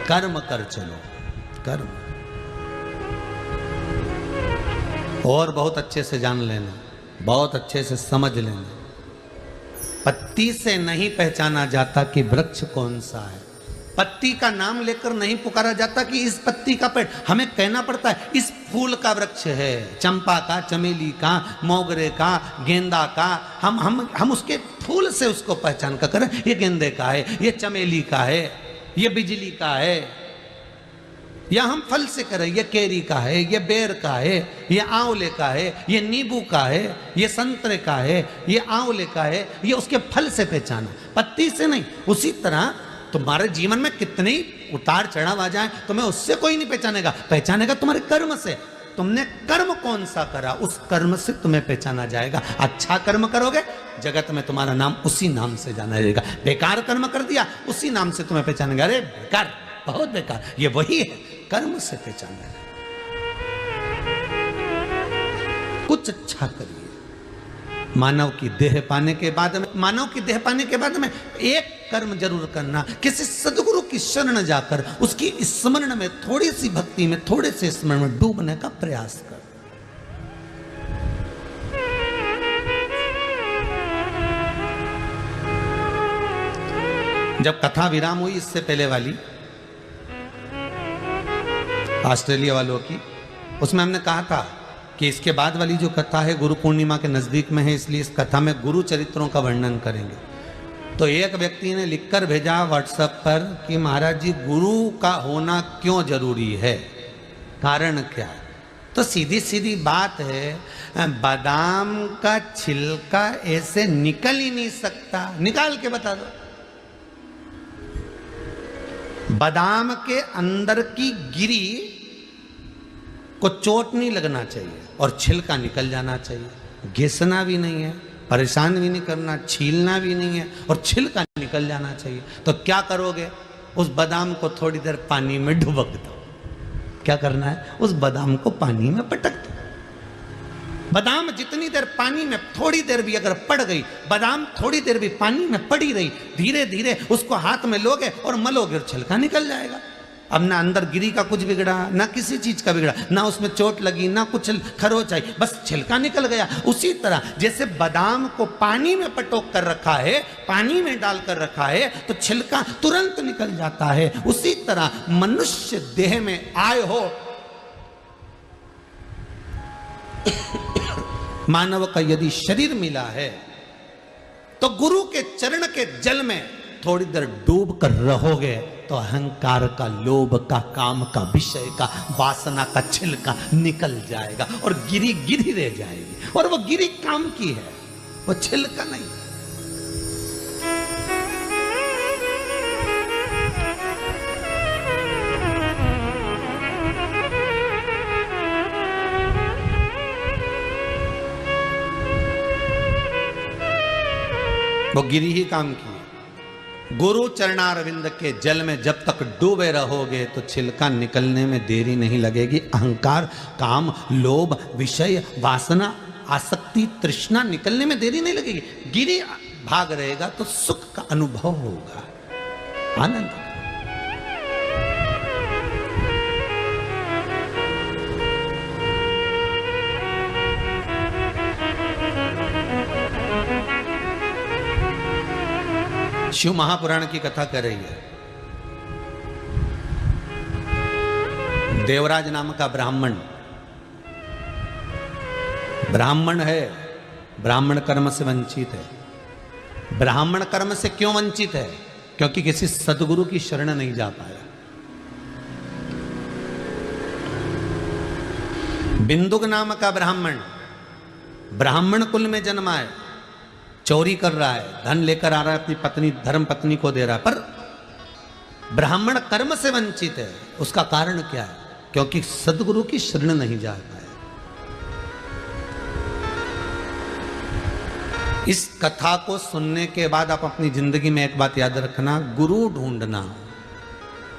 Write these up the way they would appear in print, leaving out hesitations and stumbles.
कर्म कर चलो, कर्म। और बहुत अच्छे से जान लेना, बहुत अच्छे से समझ लेना, पत्ती से नहीं पहचाना जाता कि वृक्ष कौन सा है। पत्ती का नाम लेकर नहीं पुकारा जाता कि इस पत्ती का पेड़, हमें कहना पड़ता है इस फूल का वृक्ष है, चंपा का, चमेली का, मोगरे का, गेंदा का। हम उसके फूल से उसको पहचान कर करें, ये गेंदे का है, ये चमेली का है, ये बिजली का है। या हम फल से करें, ये केरी का है, ये बेर का है, ये आंवले का है, ये नींबू का है, ये संतरे का है, ये आंवले का है, ये उसके फल से पहचाना, पत्ती से नहीं। उसी तरह तुम्हारे जीवन में कितने उतार चढ़ाव आ जाए, तुम्हें उससे कोई नहीं पहचानेगा, पहचानेगा तुम्हारे कर्म से। तुमने कर्म कौन सा करा, उस कर्म से तुम्हें पहचाना जाएगा। अच्छा कर्म करोगे, जगत में तुम्हारा नाम उसी नाम से जाना जाएगा। बेकार कर्म कर दिया, उसी नाम से तुम्हें पहचानेगा, अरे बेकार, बहुत बेकार, ये वही है, कर्म से पहचाना है। कुछ अच्छा करिए। मानव की देह पाने के बाद में, मानव की देह पाने के बाद में एक कर्म जरूर करना, किसी सदगुरु की शरण जाकर उसकी स्मरण में, थोड़ी सी भक्ति में, थोड़े से स्मरण में डूबने का प्रयास कर। जब कथा विराम हुई इससे पहले वाली ऑस्ट्रेलिया वालों की, उसमें हमने कहा था कि इसके बाद वाली जो कथा है गुरु पूर्णिमा के नजदीक में है, इसलिए इस कथा में गुरु चरित्रों का वर्णन करेंगे। तो एक व्यक्ति ने लिखकर भेजा व्हाट्सएप पर कि महाराज जी, गुरु का होना क्यों जरूरी है, कारण क्या है? तो सीधी सीधी बात है, बादाम का छिलका ऐसे निकल ही नहीं सकता, निकाल के बता दो। बादाम के अंदर की गिरी को चोट नहीं लगना चाहिए और छिलका निकल जाना चाहिए। घिसना भी नहीं है, परेशान भी नहीं करना, छीलना भी नहीं है और छिलका निकल जाना चाहिए। तो क्या करोगे? उस बादाम को थोड़ी देर पानी में डुबक दो। क्या करना है? उस बादाम को पानी में पटक दो। बादाम जितनी देर पानी में, थोड़ी देर भी अगर पड़ गई, बादाम थोड़ी देर भी पानी में पड़ी रही, धीरे धीरे उसको हाथ में लोगे और मलोगे, छिलका निकल जाएगा। अब ना अंदर गिरी का कुछ बिगड़ा, ना किसी चीज का बिगड़ा, ना उसमें चोट लगी, ना कुछ खरोच आई, बस छिलका निकल गया। उसी तरह जैसे बादाम को पानी में पटोक कर रखा है, पानी में डाल कर रखा है, तो छिलका तुरंत निकल जाता है। उसी तरह मनुष्य देह में आए हो, मानव का यदि शरीर मिला है तो गुरु के चरण के जल में थोड़ी देर डूब कर रहोगे तो अहंकार का, लोभ का, काम का, विषय का, वासना का छिलका निकल जाएगा और गिरी गिरी रह जाएगी। और वो गिरी काम की है, वो छिलका नहीं। वो गिरी ही काम की है। गुरु चरणारविंद के जल में जब तक डूबे रहोगे तो छिलका निकलने में देरी नहीं लगेगी। अहंकार, काम, लोभ, विषय, वासना, आसक्ति, तृष्णा निकलने में देरी नहीं लगेगी। गिरी भाग रहेगा तो सुख का अनुभव होगा, आनंद। शिव महापुराण की कथा कर रही है। देवराज नाम का ब्राह्मण है, ब्राह्मण कर्म से वंचित है। ब्राह्मण कर्म से क्यों वंचित है? क्योंकि किसी सदगुरु की शरण नहीं जा पाया। बिंदुक नाम का ब्राह्मण कुल में जन्मा है, चोरी कर रहा है, धन लेकर आ रहा है, अपनी पत्नी, धर्म पत्नी को दे रहा है, पर ब्राह्मण कर्म से वंचित है। उसका कारण क्या है? क्योंकि सदगुरु की शरण नहीं जा पाया। इस कथा को सुनने के बाद आप अपनी जिंदगी में एक बात याद रखना, गुरु ढूंढना,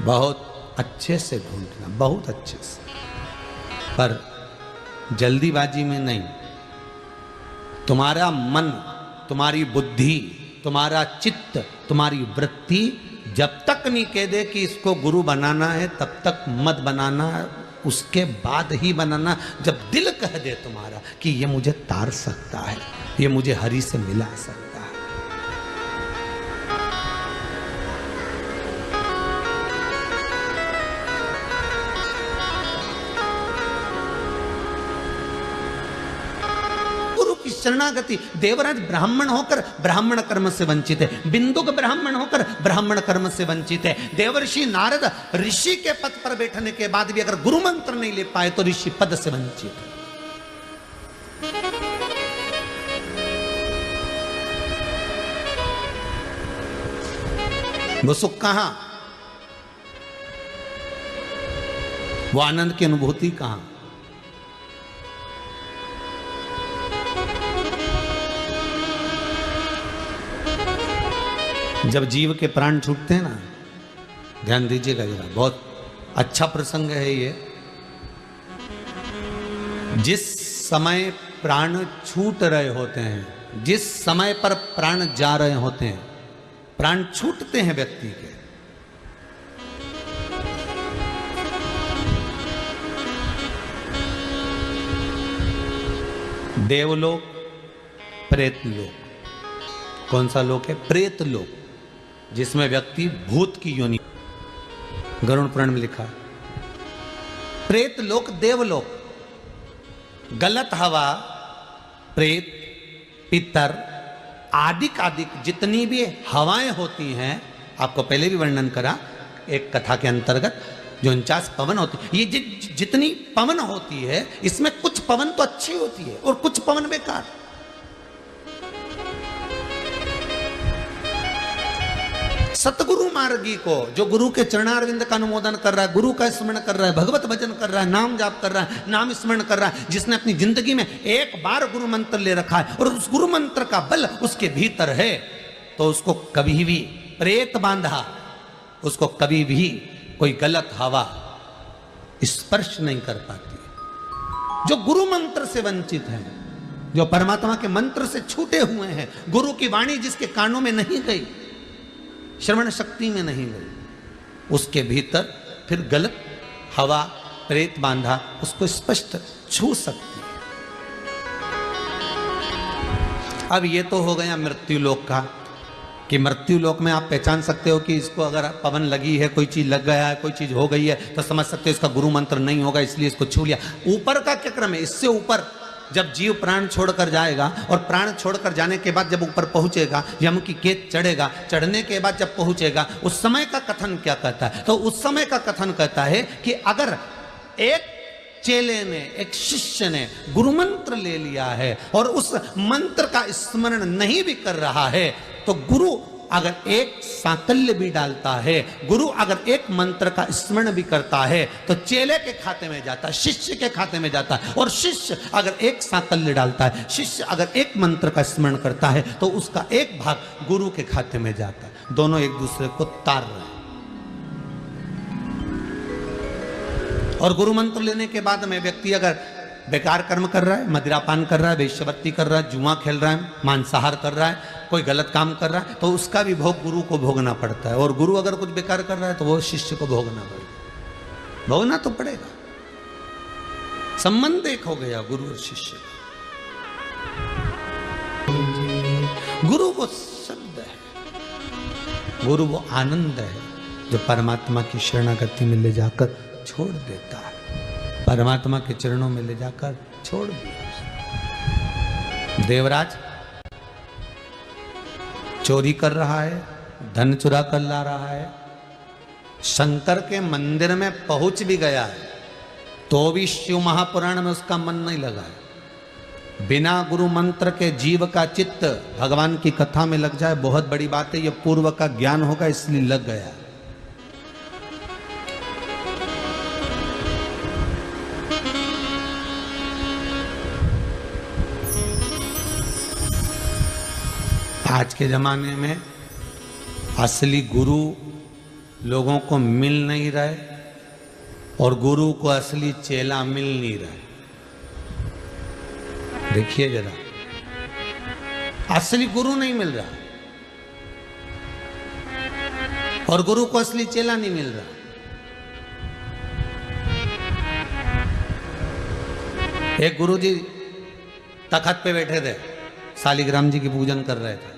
बहुत अच्छे से ढूंढना, बहुत अच्छे से, पर जल्दीबाजी में नहीं। तुम्हारा मन, तुम्हारी बुद्धि, तुम्हारा चित्त, तुम्हारी वृत्ति जब तक नहीं कह दे कि इसको गुरु बनाना है तब तक मत बनाना, उसके बाद ही बनाना। जब दिल कह दे तुम्हारा कि ये मुझे तार सकता है, ये मुझे हरि से मिला सकता है। शरणागति। देवराज ब्राह्मण होकर ब्राह्मण कर्म से वंचित है, बिंदुक ब्राह्मण होकर ब्राह्मण कर्म से वंचित है। देवर्षि नारद ऋषि के पद पर बैठने के बाद भी अगर गुरु मंत्र नहीं ले पाए तो ऋषि पद से वंचित है। वो सुख कहां, वो आनंद की अनुभूति कहां? जब जीव के प्राण छूटते हैं ना, ध्यान दीजिएगा जरा, बहुत अच्छा प्रसंग है ये। जिस समय प्राण छूट रहे होते हैं, जिस समय पर प्राण जा रहे होते हैं, प्राण छूटते हैं व्यक्ति के, देवलोक, प्रेतलोक। कौन सा लोक है? प्रेतलोक, जिसमें व्यक्ति भूत की योनि, गरुड़ पुराण में लिखा। प्रेत लोक, देवलोक, गलत हवा, प्रेत, पितर आदिक आदिक जितनी भी हवाएं होती हैं, आपको पहले भी वर्णन करा एक कथा के अंतर्गत, जो 49 पवन होती है, ये जितनी पवन होती है, इसमें कुछ पवन तो अच्छी होती है और कुछ पवन बेकार। सतगुरु मार्गी को, जो गुरु के चरणारविंद का अनुमोदन कर रहा है, गुरु का स्मरण कर रहा है, भगवत भजन कर रहा है, नाम जाप कर रहा है, नाम स्मरण कर रहा है, जिसने अपनी जिंदगी में एक बार गुरु मंत्र ले रखा है और उस गुरु मंत्र का बल उसके भीतर है, तो उसको कभी भी प्रेत बांधा, उसको कभी भी कोई गलत हवा स्पर्श नहीं कर पाती। जो गुरु मंत्र से वंचित है, जो परमात्मा के मंत्र से छूटे हुए हैं, गुरु की वाणी जिसके कानों में नहीं गई, श्रवण शक्ति में नहीं गई, उसके भीतर फिर गलत हवा, प्रेत बांधा उसको स्पष्ट छू सकती है। अब ये तो हो गया मृत्यु लोक का, कि मृत्यु लोक में आप पहचान सकते हो कि इसको अगर पवन लगी है, कोई चीज लग गया है, कोई चीज हो गई है, तो समझ सकते हो इसका गुरु मंत्र नहीं होगा, इसलिए इसको छू लिया। ऊपर का क्या क्रम है? इससे ऊपर जब जीव प्राण छोड़कर जाएगा और प्राण छोड़कर जाने के बाद जब ऊपर पहुंचेगा, यम की केत चढ़ेगा, चढ़ने के बाद जब पहुंचेगा, उस समय का कथन क्या कहता है? तो उस समय का कथन कहता है कि अगर एक चेले ने, एक शिष्य ने गुरु मंत्र ले लिया है और उस मंत्र का स्मरण नहीं भी कर रहा है, तो गुरु अगर एक सांकल्य भी डालता है, गुरु अगर एक मंत्र का स्मरण भी करता है, तो चेले के खाते में जाता है, शिष्य के खाते में जाता है। और शिष्य अगर एक सांकल्य डालता है, शिष्य अगर एक मंत्र का स्मरण करता है, तो उसका एक भाग गुरु के खाते में जाता है। दोनों एक दूसरे को तार रहे हैं। और गुरु मंत्र लेने के बाद में व्यक्ति अगर बेकार कर्म कर रहा है, मदिरापान कर रहा है, वेश्यावृत्ति कर रहा है, जुआ खेल रहा है, मांसाहार कर रहा है, कोई गलत काम कर रहा है, तो उसका भी भोग गुरु को भोगना पड़ता है। और गुरु अगर कुछ बेकार कर रहा है तो वो शिष्य को भोगना पड़ेगा, भोगना तो पड़ेगा। संबंध एक हो गया गुरु और शिष्य। गुरु वो शब्द है, गुरु वो आनंद है जो परमात्मा की शरणागति में ले जाकर छोड़ देता है, परमात्मा के चरणों में ले जाकर छोड़ दिया। देवराज चोरी कर रहा है, धन चुरा कर ला रहा है, शंकर के मंदिर में पहुंच भी गया है, तो भी शिव महापुराण में उसका मन नहीं लगा है। बिना गुरु मंत्र के जीव का चित्त भगवान की कथा में लग जाए, बहुत बड़ी बात है। यह पूर्व का ज्ञान होगा, इसलिए लग गया। आज के ज़माने में असली गुरु लोगों को मिल नहीं रहे और गुरु को असली चेला मिल नहीं रहे। देखिए जरा, असली गुरु नहीं मिल रहा। और गुरु को असली चेला नहीं मिल रहा। एक गुरु जी तखत पे बैठे थे, शालिग्राम जी की पूजन कर रहे थे।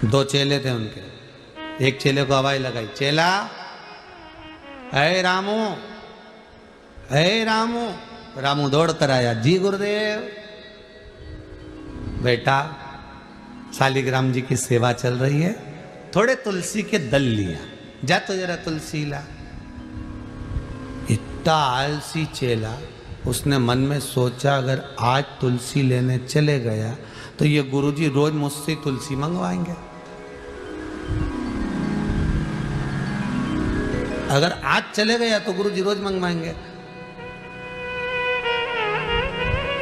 दो चेले थे उनके। एक चेले को आवाज लगाई, चेला, है रामू, है रामू। रामू दौड़ कर आया, जी गुरुदेव। बेटा, शालिग्राम जी की सेवा चल रही है, थोड़े तुलसी के दल लिया, जा तो जरा तुलसी ला। इतना आलसी चेला, उसने मन में सोचा अगर आज तुलसी लेने चले गया तो ये गुरुजी रोज मुझसे तुलसी मंगवाएंगे। अगर आज चले गया तो गुरुजी रोज मंगवाएंगे।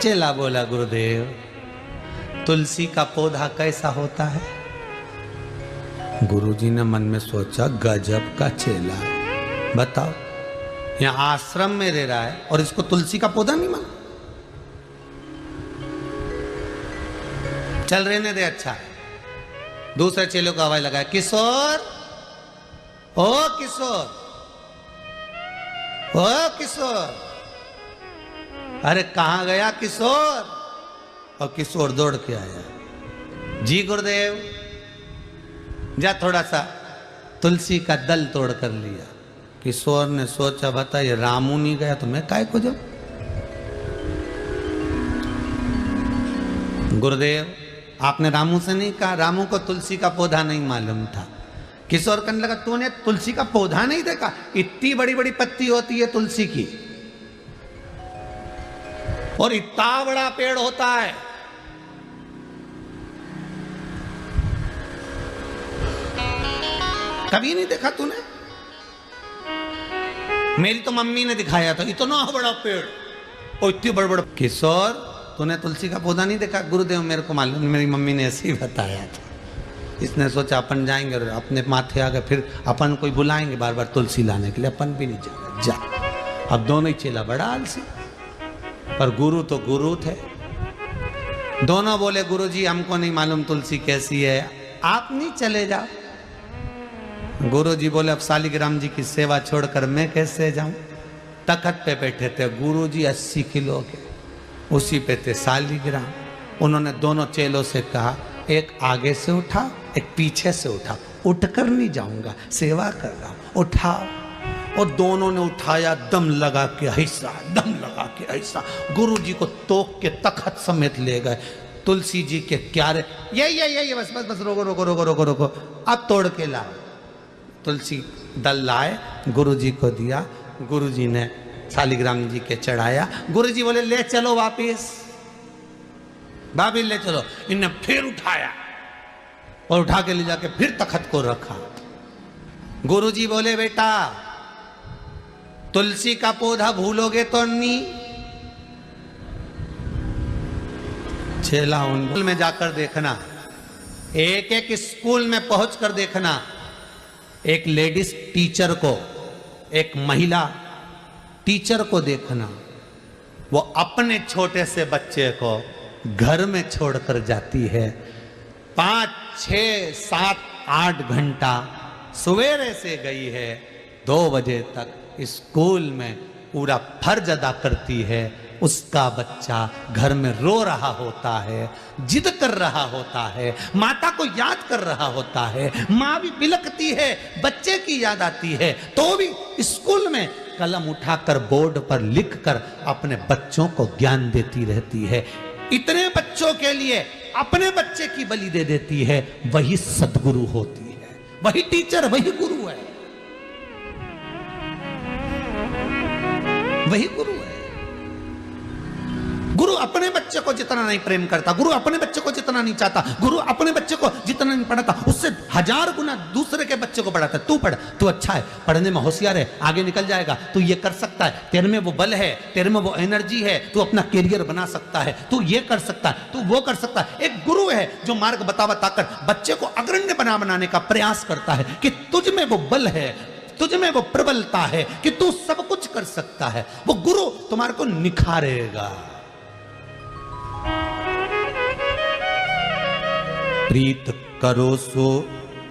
चेला बोला, गुरुदेव, तुलसी का पौधा कैसा होता है? गुरुजी ने मन में सोचा, गजब का चेला है, बताओ, यहां आश्रम में रह रहा है और इसको तुलसी का पौधा नहीं माना। चल रहने दे, अच्छा है। दूसरे चेले को आवाज लगाया, किशोर, ओ किशोर, ओ किशोर। अरे कहां गया किशोर? और किशोर दौड़ के आया, जी गुरुदेव। जा थोड़ा सा तुलसी का दल तोड़ कर लिया। किशोर ने सोचा, बता ये रामू नहीं गया तो मैं काय को जाऊं? गुरुदेव, आपने रामू से नहीं कहा? रामू को तुलसी का पौधा नहीं मालूम था। किशोर कहने लगा, तूने तुलसी का पौधा नहीं देखा? इतनी बड़ी बड़ी पत्ती होती है तुलसी की और इतना बड़ा पेड़ होता है। कभी नहीं देखा तूने? मेरी तो मम्मी ने दिखाया था, इतना बड़ा पेड़ और इतनी बड़ बड़। किशोर, तूने तुलसी का पौधा नहीं देखा? गुरुदेव, मेरे को मालूम, मेरी मम्मी ने ऐसे ही बताया था। इसने सोचा अपन जाएंगे और अपने माथे आ गए, फिर अपन कोई बुलाएंगे बार बार तुलसी लाने के लिए, अपन भी नहीं जाएगा। जा। अब दोनों ही चेला बड़ा आलसी, पर गुरु तो गुरु थे। दोनों बोले, गुरुजी हमको नहीं मालूम तुलसी कैसी है, आप नहीं चले जाओ। गुरुजी बोले, अब शालिग्राम जी की सेवा छोड़कर मैं कैसे जाऊं? तखत पे बैठे थे गुरुजी 80 किलो के, उसी पे थे शालिग्राम। उन्होंने दोनों चेलों से कहा, एक आगे से उठा, एक पीछे से उठा। उठकर नहीं जाऊंगा, सेवा कर रहा हूं, उठाओ। और दोनों ने उठाया, दम लगा के ऐसा, दम लगा के ऐसा। गुरुजी को तोक के तखत समेत ले गए। तुलसी जी के क्यारे, ये बस बस बस, रोको रोको रोको रोको रोको, अब तोड़ के लाओ। तुलसी दल लाए, गुरुजी को दिया। गुरुजी ने शालिग्राम जी के चढ़ाया। गुरुजी बोले, ले चलो वापिस, वापिस ले चलो। इनने फिर उठाया और उठा के ले जाके फिर तखत को रखा। गुरुजी बोले, बेटा, तुलसी का पौधा भूलोगे तो नहीं? चेला उन स्कूल में जाकर देखना, एक एक स्कूल में पहुंचकर देखना, एक लेडीज टीचर को, एक महिला टीचर को देखना, वो अपने छोटे से बच्चे को घर में छोड़कर जाती है। 5, 6, 7, 8 घंटा सवेरे से गई है, 2 बजे तक स्कूल में पूरा फर्ज अदा करती है। उसका बच्चा घर में रो रहा होता है, जिद कर रहा होता है, माता को याद कर रहा होता है, माँ भी बिलखती है, बच्चे की याद आती है, तो भी स्कूल में कलम उठाकर बोर्ड पर लिखकर अपने बच्चों को ज्ञान देती रहती है। इतने बच्चों के लिए अपने बच्चे की बलि दे देती है। वही सद्गुरु होती है, वही टीचर, वही गुरु है, वही गुरु है। गुरु अपने बच्चे को जितना नहीं प्रेम करता, गुरु अपने बच्चे को जितना नहीं चाहता, गुरु अपने बच्चे को जितना नहीं पढ़ाता, उससे 1000 गुना दूसरे के बच्चे को पढ़ाता है। तू पढ़, तू अच्छा है, पढ़ने में होशियार है, आगे निकल जाएगा, तू ये कर सकता है, तेरे में वो बल है, तेरे में वो एनर्जी है, तू अपना कैरियर बना सकता है, तू ये कर सकता है, तू वो कर सकता है। एक गुरु है जो मार्ग बताकर बच्चे को अग्रण्य बनाने का प्रयास करता है कि तुझ में वो बल है, तुझ में वो प्रबलता है कि तू सब कुछ कर सकता है। वो गुरु तुम्हारे को निखारेगा। प्रीत करो सो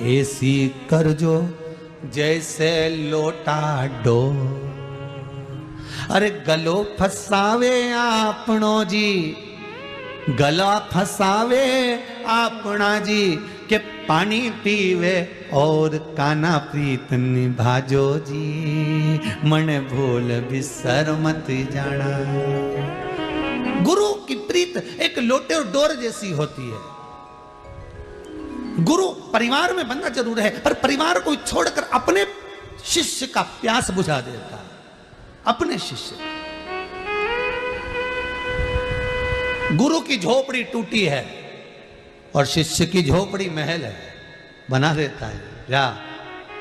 ऐसी करजो जैसे लोटा डो। अरे गलो फसावे आपनो जी, गला फसावे आपना जी, के पानी पीवे और काना प्रीत निभाजो जी, मन भूल बिसर मत जाना। गुरु की प्रीत एक लोटे और डोर जैसी होती है। गुरु परिवार में बनना जरूर है, पर परिवार को छोड़कर अपने शिष्य का प्यास बुझा देता है, अपने शिष्य। गुरु की झोपड़ी टूटी है और शिष्य की झोपड़ी महल है, बना देता है। जा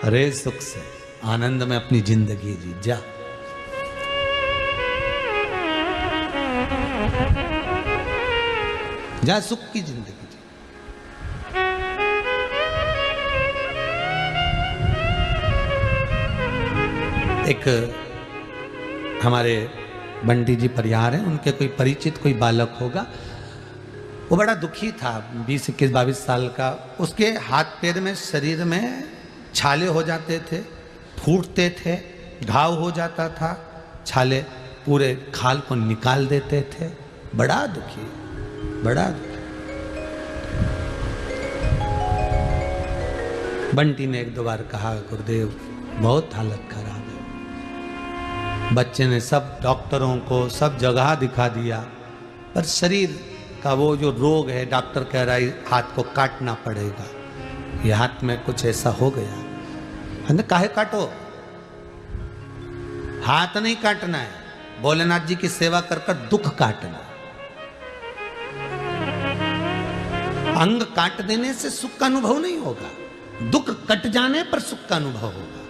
रे सुख से आनंद में अपनी जिंदगी जी, जा। जा सुख की जिंदगी जी। एक हमारे बंटी जी परिहार हैं, उनके कोई परिचित कोई बालक होगा, वो बड़ा दुखी था, 20, 21, 22 साल का। उसके हाथ पैर में, शरीर में छाले हो जाते थे, फूटते थे, घाव हो जाता था, छाले पूरे खाल को निकाल देते थे। बड़ा दुखी, बड़ा दुखी। बंटी ने 1-2 बार कहा, गुरुदेव बहुत हालत खराब है। बच्चे ने सब डॉक्टरों को सब जगह दिखा दिया, पर शरीर का वो जो रोग है, डॉक्टर कह रहा है हाथ को काटना पड़ेगा, ये हाथ में कुछ ऐसा हो गया। हमने काहे काटो, हाथ नहीं काटना है, भोलेनाथ जी की सेवा कर कर दुख काटना। अंग काट देने से सुख का अनुभव नहीं होगा, दुख कट जाने पर सुख का अनुभव होगा।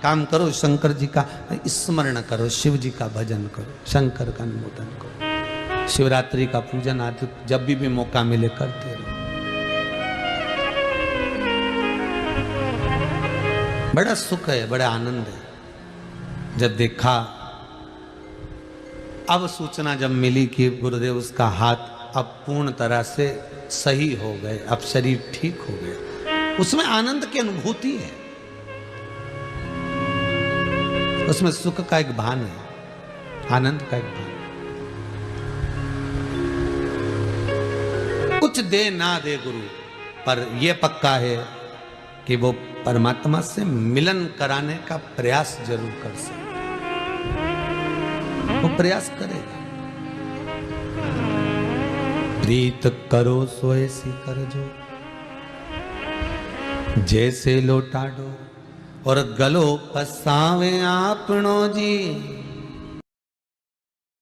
काम करो, शंकर जी का स्मरण करो, शिव जी का भजन करो, शंकर का अनुमोदन करो, शिवरात्रि का पूजन आदि जब भी मौका मिले करते रहो। बड़ा सुख है, बड़ा आनंद है। जब देखा, अब सूचना जब मिली कि गुरुदेव उसका हाथ अब पूर्ण तरह से सही हो गए, अब शरीर ठीक हो गया, उसमें आनंद की अनुभूति है, उसमें सुख का एक भान है, आनंद का एक भान। कुछ दे ना दे गुरु, पर यह पक्का है कि वो परमात्मा से मिलन कराने का प्रयास जरूर कर सकते, वो प्रयास करेगा। प्रीत करो सो ऐसी कर जो जैसे लोटा डो, और गलो फसावे आपनो जी,